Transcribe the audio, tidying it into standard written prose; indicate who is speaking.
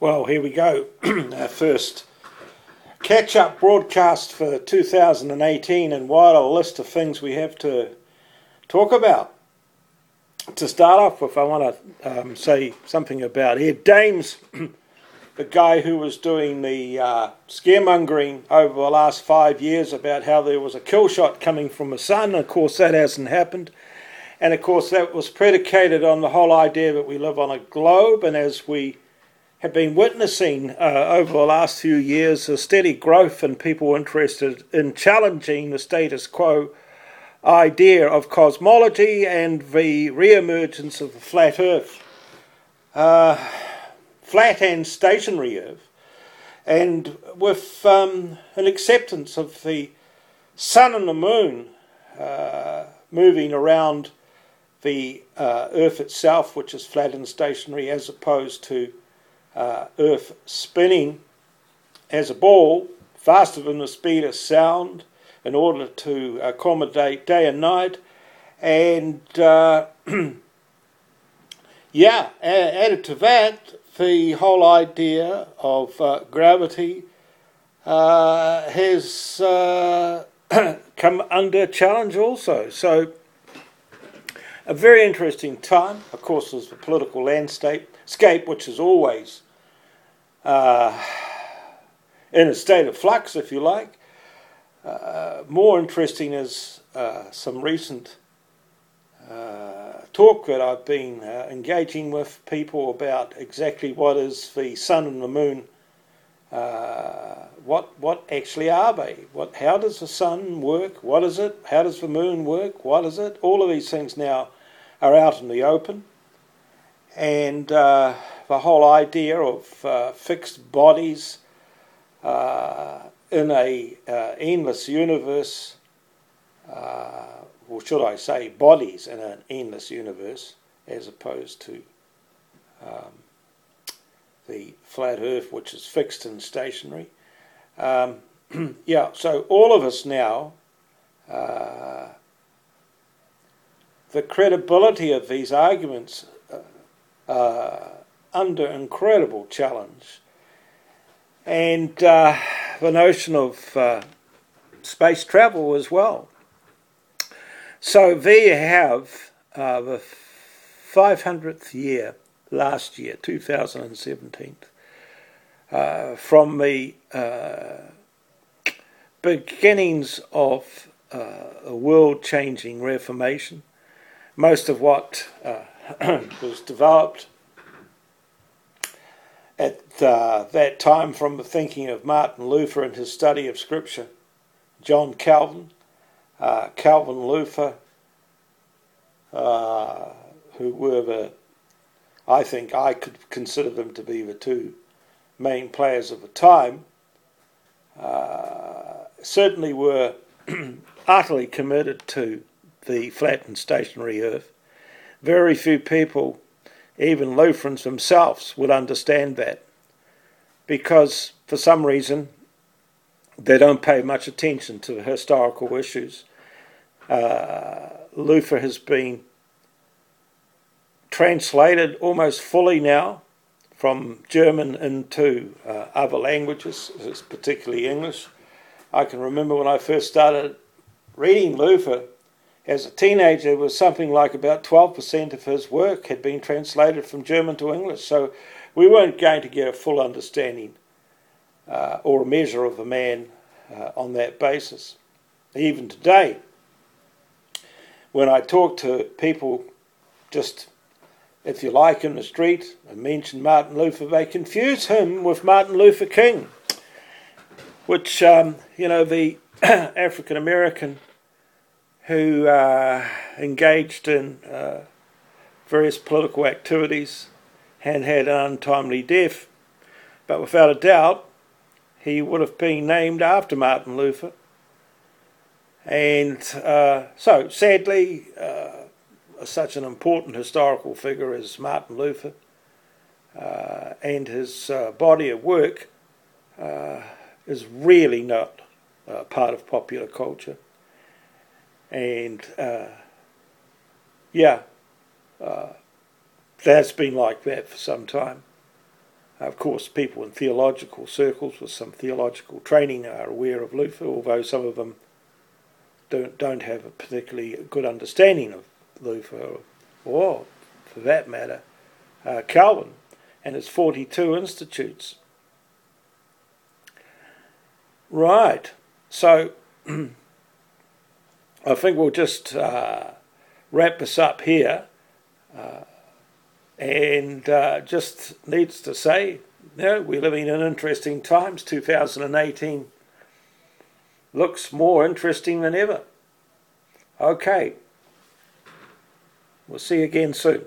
Speaker 1: Well, here we go. Our first catch-up broadcast for 2018, and what a list of things we have to talk about. To start off with, I want to say something about Ed Dames, the guy who was doing the scaremongering over the last 5 years about how there was a Killshot coming from the sun. Of course, that hasn't happened. And of course, that was predicated on the whole idea that we live on a globe, and as we have been witnessing over the last few years a steady growth in people interested in challenging the status quo idea of cosmology and the re-emergence of the flat Earth, flat and stationary Earth, and with an acceptance of the sun and the moon moving around the Earth itself, which is flat and stationary, as opposed to Earth spinning as a ball faster than the speed of sound in order to accommodate day and night. And added to that, the whole idea of gravity has come under challenge also. So a very interesting time. Of course, there's the political landscape, which is always in a state of flux, if you like. More interesting is some recent talk that I've been engaging with people about exactly what is the sun and the moon. What actually are they? How does the sun work? What is it? How does the moon work? What is it? All of these things now are out in the open. And the whole idea of fixed bodies in a endless universe, or should I say bodies in an endless universe, as opposed to the flat Earth, which is fixed and stationary. So all of us now, the credibility of these arguments under incredible challenge, and the notion of space travel as well. So there you have the 500th year, last year, 2017, from the beginnings of a world-changing Reformation. Most of what was developed at that time from the thinking of Martin Luther and his study of Scripture, John Calvin, Luther, who were I think I could consider them to be the two main players of the time, certainly were utterly committed to the flat and stationary Earth. Very few people, even Lutherans themselves, would understand that, because for some reason they don't pay much attention to the historical issues. Luther has been translated almost fully now from German into other languages, particularly English. I can remember when I first started reading Luther as a teenager, it was something like about 12% of his work had been translated from German to English. So we weren't going to get a full understanding or a measure of the man on that basis. Even today, when I talk to people, just, if you like, in the street and mention Martin Luther, they confuse him with Martin Luther King, which, the African American who engaged in various political activities and had an untimely death. But without a doubt, he would have been named after Martin Luther. And so, sadly, such an important historical figure as Martin Luther and his body of work is really not part of popular culture. And that's been like that for some time. Of course, people in theological circles with some theological training are aware of Luther, although some of them don't have a particularly good understanding of Luther, or, for that matter, Calvin and his 42 institutes. Right, so I think we'll just wrap this up here. And just needs to say, we're living in interesting times. 2018 looks more interesting than ever. Okay, we'll see you again soon.